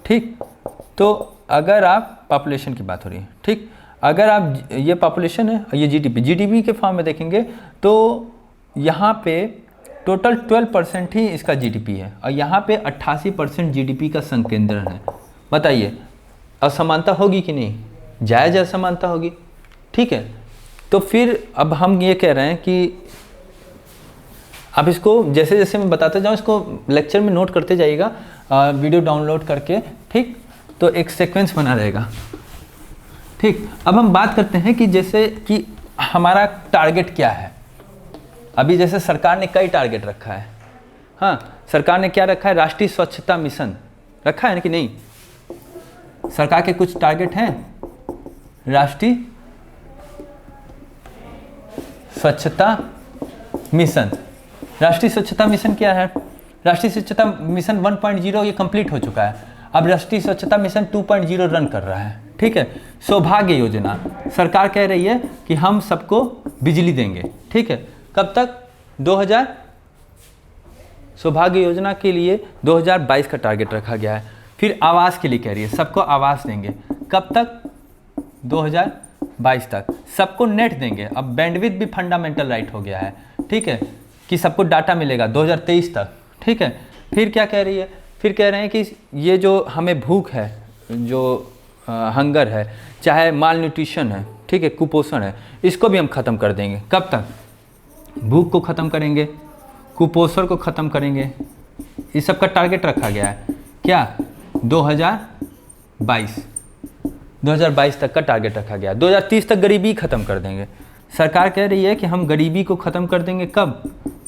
ठीक। तो अगर आप पॉपुलेशन की बात हो रही है, ठीक, अगर आप ये पॉपुलेशन है, ये जीडीपी के फॉर्म में देखेंगे तो यहाँ पे टोटल 12% ही इसका जीडीपी है, और यहाँ पे 88% जीडीपी का संकेंद्रण है। बताइए असमानता होगी कि नहीं? जायज़ असमानता होगी, ठीक है। तो फिर अब हम ये कह रहे हैं कि आप इसको जैसे जैसे मैं बताते जाऊँ इसको लेक्चर में नोट करते जाइएगा, वीडियो डाउनलोड करके, ठीक। तो एक सीक्वेंस बना रहेगा, ठीक। अब हम बात करते हैं कि जैसे कि हमारा टारगेट क्या है। अभी जैसे सरकार ने कई टारगेट रखा है, हाँ, सरकार ने क्या रखा है, राष्ट्रीय स्वच्छता मिशन रखा है ना कि नहीं। सरकार के कुछ टारगेट हैं, राष्ट्रीय स्वच्छता मिशन। राष्ट्रीय स्वच्छता मिशन क्या है, राष्ट्रीय स्वच्छता मिशन 1.0 ये कंप्लीट हो चुका है। अब राष्ट्रीय स्वच्छता मिशन 2.0 रन कर रहा है, ठीक है। सौभाग्य योजना, सरकार कह रही है कि हम सबको बिजली देंगे, ठीक है। कब तक, 2000, सौभाग्य योजना के लिए 2022 का टारगेट रखा गया है। फिर आवास के लिए कह रही है, सबको आवास देंगे, कब तक, 2022 तक। सबको नेट देंगे, अब बैंडविड्थ भी फंडामेंटल राइट हो गया है, ठीक है, कि सबको डाटा मिलेगा 2023 तक, ठीक है। फिर क्या कह रही है, फिर कह रहे हैं कि ये जो हमें भूख है, जो हंगर है, चाहे माल न्यूट्रिशन है, ठीक है, कुपोषण है, इसको भी हम ख़त्म कर देंगे। कब तक, भूख को ख़त्म करेंगे, कुपोषण को ख़त्म करेंगे, इस सब का टारगेट रखा गया है। क्या, 2022 तक का टारगेट रखा गया। 2030 तक गरीबी ख़त्म कर देंगे। सरकार कह रही है कि हम गरीबी को ख़त्म कर देंगे, कब,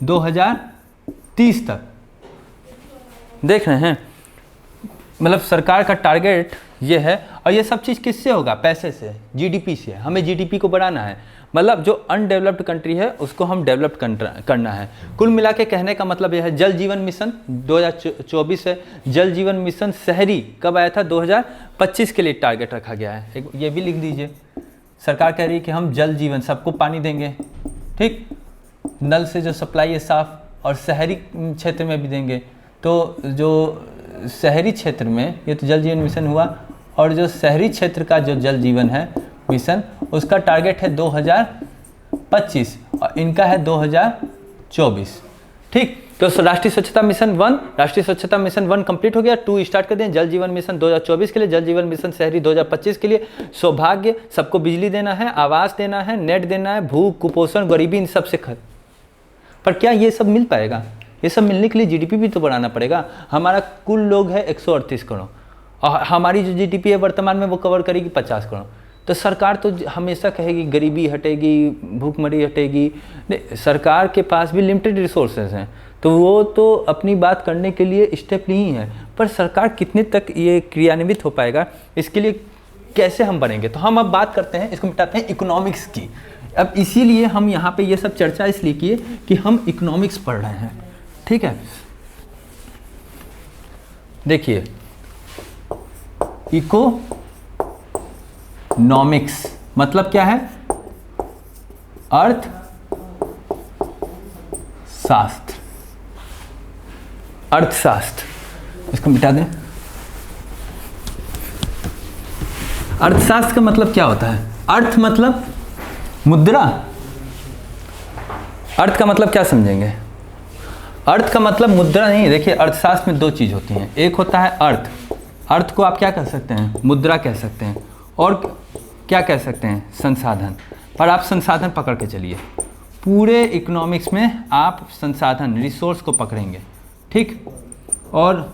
2030 तक। देख रहे हैं, मतलब सरकार का टारगेट ये है। और ये सब चीज़ किससे होगा, पैसे से, जीडीपी से। हमें जीडीपी को बढ़ाना है, मतलब जो अनडेवलप्ड कंट्री है उसको हम डेवलप्ड करना है। कुल मिला के कहने का मतलब यह है। जल जीवन मिशन 2024 है, जल जीवन मिशन शहरी कब आया था, 2025 के लिए टारगेट रखा गया है। एक ये भी लिख दीजिए, सरकार कह रही है कि हम जल जीवन, सबको पानी देंगे, ठीक, नल से जो सप्लाई है साफ, और शहरी क्षेत्र में भी देंगे। तो जो शहरी क्षेत्र में, ये तो जल जीवन मिशन हुआ, और जो शहरी क्षेत्र का जो जल जीवन है मिशन, उसका टारगेट है 2025 और इनका है 2024, ठीक। तो राष्ट्रीय स्वच्छता मिशन 1, राष्ट्रीय स्वच्छता मिशन 1 कंप्लीट हो गया, 2 स्टार्ट कर दें। जल जीवन मिशन 2024 के लिए, जल जीवन मिशन शहरी 2025 के लिए। सौभाग्य, सबको बिजली देना है, आवास देना है, नेट देना है, भूख, कुपोषण, गरीबी, इन सब से खत्म। पर क्या ये सब मिल पाएगा? ये सब मिलने के लिए जीडीपी भी तो बढ़ाना पड़ेगा। हमारा कुल लोग है 138 करोड़ और हमारी जो जीडीपी है वर्तमान में वो कवर करेगी 50 करोड़। तो सरकार तो हमेशा कहेगी गरीबी हटेगी, भूखमरी हटेगी। नहीं, सरकार के पास भी लिमिटेड रिसोर्सेज हैं, तो वो तो अपनी बात करने के लिए स्टेप ली है, पर सरकार कितने तक ये क्रियान्वित हो पाएगा, इसके लिए कैसे हम बढ़ेंगे। तो हम अब बात करते हैं, इसको मिटाते हैं इकोनॉमिक्स की। अब इसीलिए हम यहाँ पे ये सब चर्चा इसलिए किए कि हम इकोनॉमिक्स पढ़ रहे हैं, ठीक है। देखिए, इकोनॉमिक्स मतलब क्या है, अर्थशास्त्र, अर्थशास्त्र, इसको मिटा दें। अर्थशास्त्र का मतलब क्या होता है? अर्थ मतलब मुद्रा। अर्थ का मतलब क्या समझेंगे? अर्थ का मतलब मुद्रा नहीं। देखिए, अर्थशास्त्र में 2 चीज़ होती हैं, एक होता है अर्थ, अर्थ को आप क्या कह सकते हैं, मुद्रा कह सकते हैं, और क्या कह सकते हैं, संसाधन। पर आप संसाधन पकड़ के चलिए, पूरे इकोनॉमिक्स में आप संसाधन, रिसोर्स को पकड़ेंगे, ठीक। और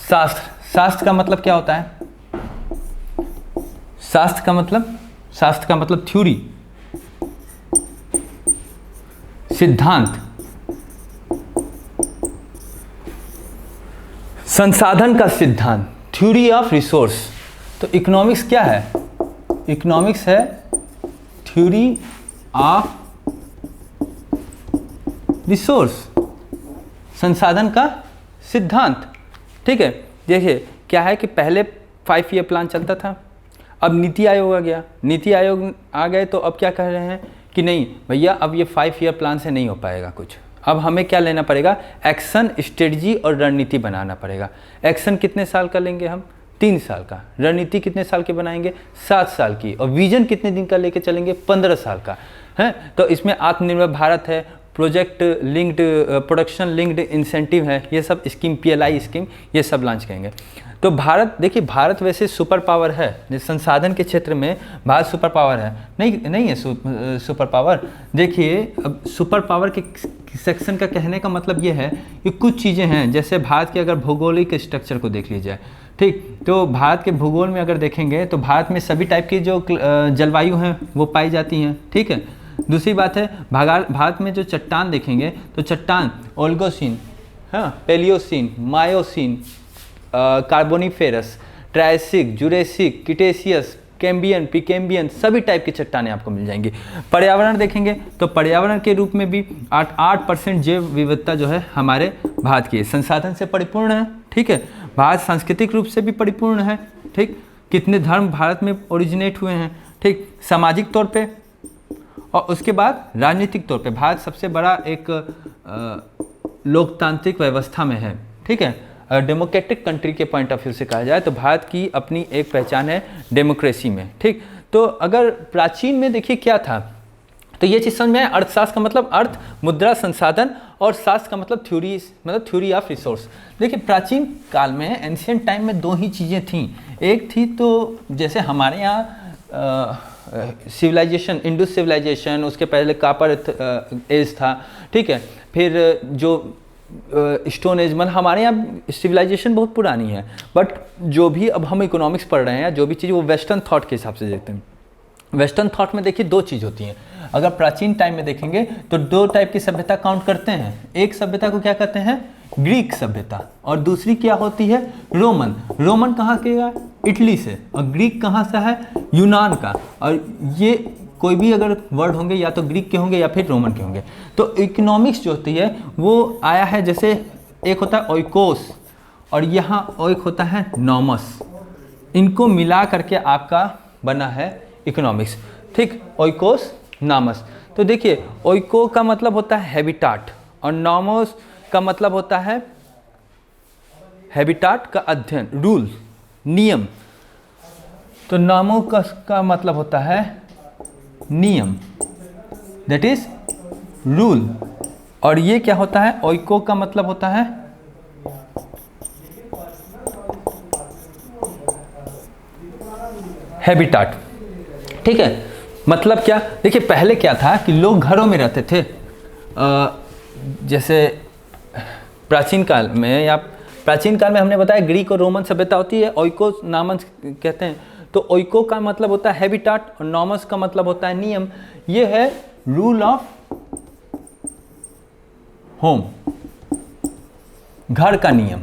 शास्त्र, शास्त्र का मतलब क्या होता है? शास्त्र का मतलब थ्योरी, सिद्धांत। संसाधन का सिद्धांत, थ्योरी ऑफ रिसोर्स। तो इकोनॉमिक्स क्या है? इकोनॉमिक्स है थ्योरी ऑफ रिसोर्स, संसाधन का सिद्धांत, ठीक है। देखिए, क्या है कि पहले 5 ईयर प्लान चलता था, अब नीति आयोग आ गया। नीति आयोग आ गए तो अब क्या कह रहे हैं कि नहीं भैया, अब ये 5 ईयर प्लान से नहीं हो पाएगा कुछ, अब हमें क्या लेना पड़ेगा, एक्शन, स्ट्रेटजी और रणनीति बनाना पड़ेगा। एक्शन कितने साल का लेंगे हम? 3 साल का। रणनीति कितने साल के बनाएंगे? 7 साल की। और विजन कितने दिन का लेके चलेंगे? 15 साल का है। तो इसमें आत्मनिर्भर भारत है, project linked production linked incentive है, ये सब स्कीम, PLI स्कीम, ये सब लॉन्च करेंगे। तो भारत, देखिए भारत वैसे सुपर पावर है, संसाधन के क्षेत्र में भारत सुपर पावर है, नहीं है सुपर पावर। देखिए अब सुपर पावर के सेक्शन का कहने का मतलब ये है कि कुछ चीज़ें हैं, जैसे भारत के अगर भौगोलिक स्ट्रक्चर को देख लीजिए, ठीक, तो भारत के भूगोल में अगर देखेंगे तो भारत में सभी टाइप की जो जलवायु हैं वो पाई जाती हैं, ठीक है। दूसरी बात है भारत में जो चट्टान देखेंगे तो चट्टान ओल्गोसीन, हाँ, Paleocene, Miocene, Carboniferous, Triassic, Jurassic, Cretaceous, Cambrian, Precambrian, सभी टाइप की चट्टानें आपको मिल जाएंगी। पर्यावरण देखेंगे तो पर्यावरण के रूप में भी 8% जैव विविधता जो है हमारे भारत की संसाधन से परिपूर्ण है, ठीक है। भारत सांस्कृतिक रूप से भी परिपूर्ण है, ठीक, कितने धर्म भारत में ओरिजिनेट हुए हैं, ठीक, सामाजिक तौर पे और उसके बाद राजनीतिक तौर पे भारत सबसे बड़ा एक लोकतांत्रिक व्यवस्था में है, ठीक है। डेमोक्रेटिक कंट्री के पॉइंट ऑफ व्यू से कहा जाए तो भारत की अपनी एक पहचान है डेमोक्रेसी में, ठीक। तो अगर प्राचीन में देखिए क्या था, तो ये चीज़ समझ में है, अर्थशास्त्र का मतलब अर्थ, मुद्रा, संसाधन, और शास्त्र का मतलब थ्योरी ऑफ रिसोर्स। देखिए प्राचीन काल में, एंशियंट टाइम में दो ही चीज़ें थीं। एक थी तो जैसे हमारे यहाँ सिविलाइजेशन, इंडस सिविलाइजेशन, उसके पहले कापर एज था, ठीक है, फिर जो स्टोन एज, मतलब हमारे यहाँ सिविलाइजेशन बहुत पुरानी है, बट जो भी अब हम इकोनॉमिक्स पढ़ रहे हैं, जो भी चीज़ वो वेस्टर्न थॉट के हिसाब से देखते हैं। वेस्टर्न थॉट में देखिए दो चीज़ होती हैं। अगर प्राचीन टाइम में देखेंगे तो दो टाइप की सभ्यता काउंट करते हैं। एक सभ्यता को क्या कहते हैं, ग्रीक सभ्यता, और दूसरी क्या होती है, रोमन। रोमन कहाँ के है, इटली से, और ग्रीक कहाँ से है, यूनान का। और ये कोई भी अगर वर्ड होंगे या तो ग्रीक के होंगे या फिर रोमन के होंगे। तो इकोनॉमिक्स जो होती है वो आया है, जैसे एक होता है ओइकोस और यहाँ एक होता है नॉमस, इनको मिला करके आपका बना है इकोनॉमिक्स, ठीक, ओइकोस नामस। तो देखिए ओइको का मतलब होता है हैबिटाट और नॉमोस का मतलब होता है हैबिटाट का अध्ययन, रूल, नियम। तो नामो का मतलब होता है नियम, दैट इज रूल। और ये क्या होता है, ओइको का मतलब होता है हैबिटाट, ठीक है। मतलब क्या, देखिए पहले क्या था कि लोग घरों में रहते थे, जैसे प्राचीन काल में हमने बताया ग्रीक और रोमन सभ्यता होती है, ओइको नामस कहते हैं। तो ओइको का मतलब होता है हैबिटाट और नॉमस का मतलब होता है नियम। ये है रूल ऑफ होम, घर का नियम।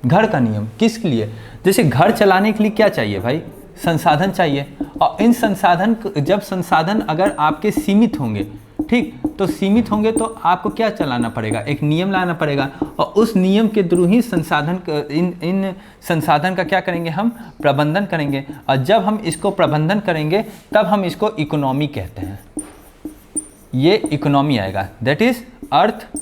घर का नियम किसके लिए, जैसे घर चलाने के लिए क्या चाहिए भाई, संसाधन चाहिए। और इन संसाधन, जब संसाधन अगर आपके सीमित होंगे, ठीक, तो सीमित होंगे तो आपको क्या चलाना पड़ेगा, एक नियम लाना पड़ेगा। और उस नियम के थ्रू ही इन संसाधन का क्या करेंगे, हम प्रबंधन करेंगे। और जब हम इसको प्रबंधन करेंगे तब हम इसको इकोनॉमी कहते हैं। ये इकोनॉमी आएगा, दैट इज अर्थव्यवस्था।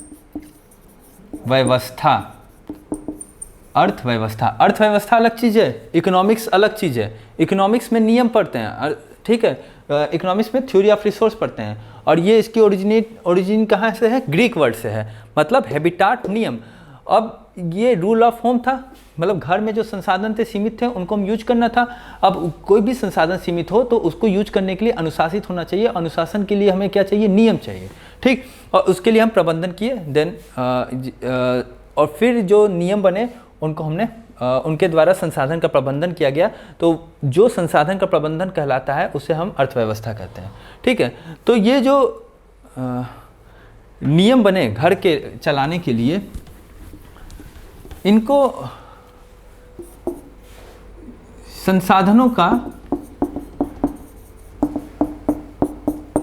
अर्थव्यवस्था, अर्थव्यवस्था अलग चीज़ है, इकोनॉमिक्स अलग चीज़ है। इकोनॉमिक्स में नियम पढ़ते हैं, ठीक है, इकोनॉमिक्स में थ्योरी ऑफ रिसोर्स पढ़ते हैं। और ये इसकी ओरिजिन कहाँ से है, ग्रीक वर्ड से है, मतलब हैबिटाट, नियम। अब ये रूल ऑफ होम था, मतलब घर में जो संसाधन थे सीमित थे उनको हम यूज करना था। अब कोई भी संसाधन सीमित हो तो उसको यूज करने के लिए अनुशासित होना चाहिए। अनुशासन के लिए हमें क्या चाहिए, नियम चाहिए, ठीक। और उसके लिए हम प्रबंधन किए, देन और फिर जो नियम बने उनको हमने उनके द्वारा संसाधन का प्रबंधन किया गया। तो जो संसाधन का प्रबंधन कहलाता है उसे हम अर्थव्यवस्था कहते हैं, ठीक है। तो ये जो नियम बने घर के चलाने के लिए, इनको संसाधनों का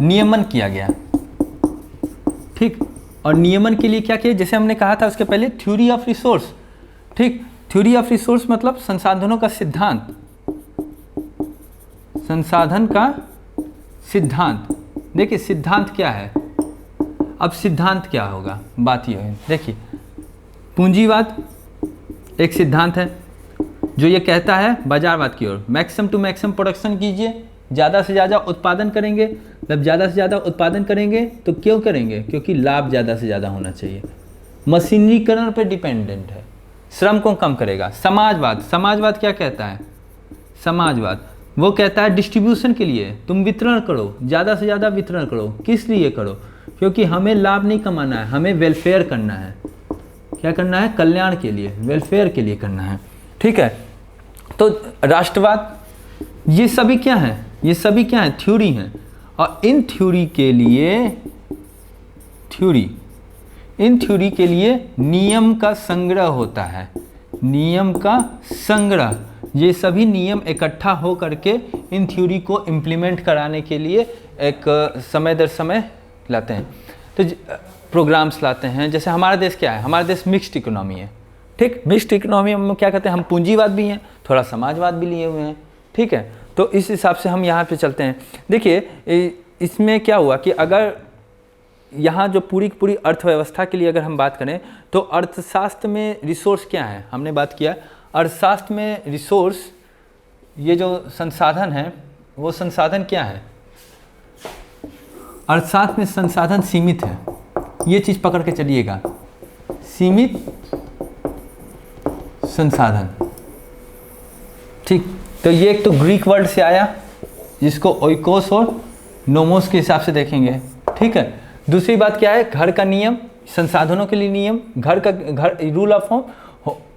नियमन किया गया, ठीक। और नियमन के लिए क्या किया, जैसे हमने कहा था उसके पहले थ्योरी ऑफ रिसोर्स, ठीक। थ्योरी ऑफ रिसोर्स मतलब संसाधनों का सिद्धांत, संसाधन का सिद्धांत। देखिए सिद्धांत क्या है, अब सिद्धांत क्या होगा, बात ये है, देखिए पूंजीवाद एक सिद्धांत है जो ये कहता है बाजारवाद की ओर, मैक्सिमम टू मैक्सिमम प्रोडक्शन कीजिए, ज़्यादा से ज़्यादा उत्पादन करेंगे जब ज़्यादा से ज़्यादा उत्पादन करेंगे तो क्यों करेंगे? क्योंकि लाभ ज़्यादा से ज़्यादा होना चाहिए। मशीनीकरण पर डिपेंडेंट है, श्रम को कम करेगा। समाजवाद, समाजवाद क्या कहता है? समाजवाद वो कहता है डिस्ट्रीब्यूशन के लिए, तुम वितरण करो, ज़्यादा से ज़्यादा वितरण करो। किस लिए करो? क्योंकि हमें लाभ नहीं कमाना है, हमें वेलफेयर करना है। क्या करना है? कल्याण के लिए, वेलफेयर के लिए करना है। ठीक है। तो राष्ट्रवाद, ये सभी क्या हैं? ये सभी क्या हैं? थ्योरी हैं। और इन थ्योरी के लिए नियम का संग्रह होता है। नियम का संग्रह, ये सभी नियम इकट्ठा हो करके इन थ्योरी को इम्प्लीमेंट कराने के लिए एक समय दर समय लाते हैं। तो प्रोग्राम्स लाते हैं। जैसे हमारा देश क्या है? हमारा देश मिक्स्ड इकोनॉमी है। ठीक, मिक्स्ड इकोनॉमी में क्या कहते हैं? हम पूंजीवाद भी हैं, थोड़ा समाजवाद भी लिए हुए हैं। ठीक है, तो इस हिसाब से हम यहाँ पे चलते हैं। देखिए इसमें क्या हुआ कि अगर यहाँ जो पूरी की पूरी अर्थव्यवस्था के लिए अगर हम बात करें तो अर्थशास्त्र में रिसोर्स क्या है? हमने बात किया अर्थशास्त्र में रिसोर्स, ये जो संसाधन है वो संसाधन क्या है? अर्थशास्त्र में संसाधन सीमित है। ये चीज़ पकड़ के चलिएगा, सीमित संसाधन। ठीक, तो ये एक तो ग्रीक वर्ड से आया जिसको ओइकोस और नोमोस के हिसाब से देखेंगे। ठीक है। दूसरी बात क्या है? घर का नियम, संसाधनों के लिए नियम, घर रूल ऑफ होम।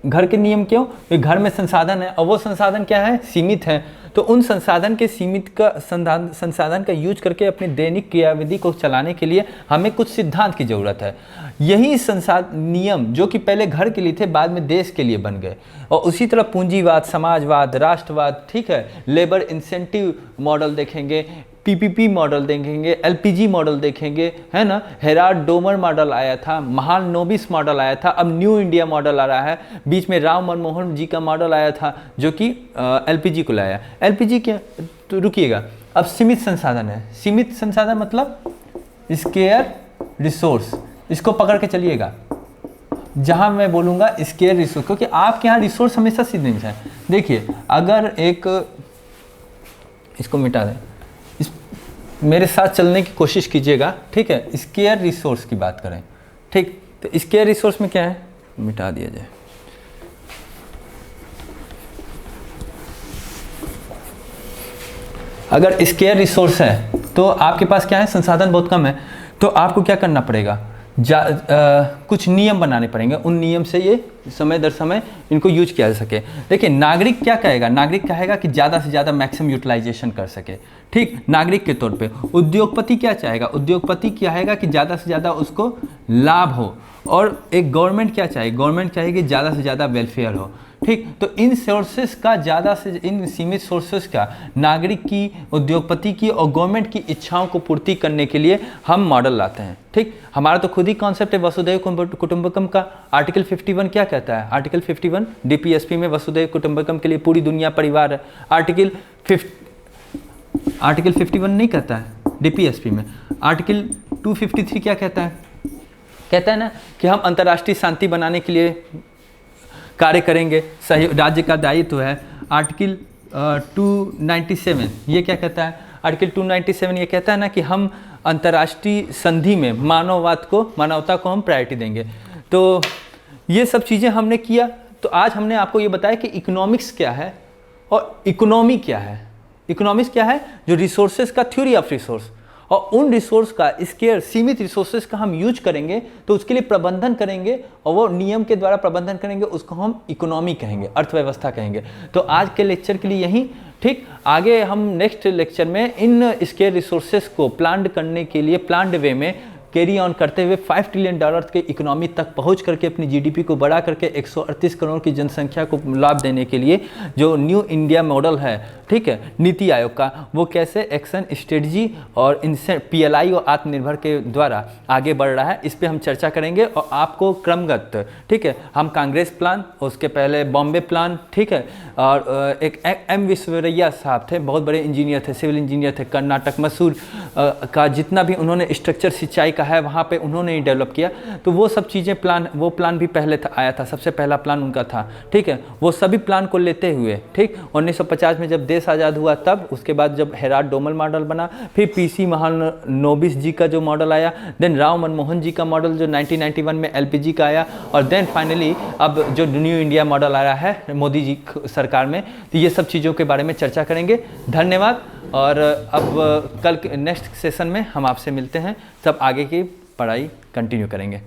घर के नियम क्यों? क्योंकि घर में संसाधन है और वो संसाधन क्या है? सीमित है। तो उन संसाधन के सीमित का संसाधन का यूज करके अपनी दैनिक क्रियाविधि को चलाने के लिए हमें कुछ सिद्धांत की ज़रूरत है। यही संसाधन नियम जो कि पहले घर के लिए थे बाद में देश के लिए बन गए। और उसी तरह पूंजीवाद, समाजवाद, राष्ट्रवाद, ठीक है, लेबर इंसेंटिव मॉडल देखेंगे, पीपीपी मॉडल देखेंगे, एलपीजी मॉडल देखेंगे, है ना। हेराल्ड डोमर मॉडल आया था, महालनोबिस मॉडल आया था, अब न्यू इंडिया मॉडल आ रहा है। बीच में राम मनमोहन जी का मॉडल आया था जो कि एलपीजी को लाया। एलपीजी क्या? तो रुकिएगा, अब सीमित संसाधन है। सीमित संसाधन मतलब स्केयर रिसोर्स, इसको पकड़ के चलिएगा। जहां मैं बोलूँगा स्केयर रिसोर्स, क्योंकि आपके यहाँ रिसोर्स हमेशा सीमित है। देखिए अगर एक, इसको मिटा दें, मेरे साथ चलने की कोशिश कीजिएगा। ठीक है, स्केयर रिसोर्स की बात करें। ठीक, तो स्केयर रिसोर्स में क्या है? मिटा दिया जाए। अगर स्केयर रिसोर्स है तो आपके पास क्या है? संसाधन बहुत कम है। तो आपको क्या करना पड़ेगा? कुछ नियम बनाने पड़ेंगे। उन नियम से ये समय दर समय इनको यूज किया जा सके। देखिए नागरिक क्या कहेगा? नागरिक कहेगा कि ज़्यादा से ज़्यादा मैक्सिमम यूटिलाइजेशन कर सके। ठीक, नागरिक के तौर पे। उद्योगपति क्या चाहेगा? उद्योगपति चाहेगा कि ज़्यादा से ज़्यादा उसको लाभ हो। और एक गवर्नमेंट क्या चाहेगी? गवर्नमेंट चाहेगी ज़्यादा से ज़्यादा वेलफेयर हो। ठीक, तो इन सोर्सेस का इन सीमित सोर्सेस का नागरिक की, उद्योगपति की और गवर्नमेंट की इच्छाओं को पूर्ति करने के लिए हम मॉडल लाते हैं। ठीक, हमारा तो खुद ही कॉन्सेप्ट है वसुधैव कुटुंबकम का। आर्टिकल 51 क्या कहता है? आर्टिकल 51 डीपीएसपी में वसुधैव कुटुंबकम के लिए पूरी दुनिया परिवार है। आर्टिकल 51 नहीं कहता है डीपीएसपी में। आर्टिकल 253 क्या कहता है? कहता है ना कि हम अंतर्राष्ट्रीय शांति बनाने के लिए कार्य करेंगे, सही राज्य का दायित्व है। आर्टिकल 297 ये क्या कहता है? आर्टिकल 297 ये कहता है ना कि हम अंतर्राष्ट्रीय संधि में मानवता को हम प्रायोरिटी देंगे। तो ये सब चीज़ें हमने किया। तो आज हमने आपको ये बताया कि इकोनॉमिक्स क्या है और इकोनॉमी क्या है। इकोनॉमिक्स क्या है? जो रिसोर्सेज का थ्योरी ऑफ रिसोर्स, और उन रिसोर्स का, स्केयर सीमित रिसोर्सेज का हम यूज करेंगे तो उसके लिए प्रबंधन करेंगे और वो नियम के द्वारा प्रबंधन करेंगे, उसको हम इकोनॉमी कहेंगे, अर्थव्यवस्था कहेंगे। तो आज के लेक्चर के लिए यही। ठीक, आगे हम नेक्स्ट लेक्चर में इन स्केयर रिसोर्सेज को प्लान्ड करने के लिए प्लान्ड वे में कैरी ऑन करते हुए $5 ट्रिलियन के इकोनॉमी तक पहुंच करके अपनी जीडीपी को बढ़ा करके 138 करोड़ की जनसंख्या को लाभ देने के लिए जो न्यू इंडिया मॉडल है, ठीक है, नीति आयोग का, वो कैसे एक्शन स्ट्रेटजी और इनसे पीएलआई और आत्मनिर्भर के द्वारा आगे बढ़ रहा है, इस पे हम चर्चा करेंगे। और आपको क्रमगत, ठीक है, हम कांग्रेस प्लान, उसके पहले बॉम्बे प्लान, ठीक है, और एक एम विश्वेश्वरैया साहब थे, बहुत बड़े इंजीनियर थे, सिविल इंजीनियर थे, कर्नाटक मैसूर का जितना भी उन्होंने स्ट्रक्चर सिंचाई का है वहाँ पे उन्होंने ही डेवलप किया। तो वो सब चीज़ें वो प्लान भी पहले आया था, सबसे पहला प्लान उनका था, ठीक है। वो सभी प्लान को लेते हुए, ठीक, 1950 में जब देश आज़ाद हुआ तब, उसके बाद जब हेराल्ड डोमल मॉडल बना, फिर पीसी महालनोबिस जी का जो मॉडल आया, देन राव मनमोहन जी का मॉडल जो 1991 में एलपीजी का आया, और देन फाइनली अब जो न्यू इंडिया मॉडल आया है मोदी जी सरकार में। तो ये सब चीज़ों के बारे में चर्चा करेंगे। धन्यवाद। और अब कल नेक्स्ट सेशन में हम आपसे मिलते हैं, तब आगे की पढ़ाई कंटिन्यू करेंगे।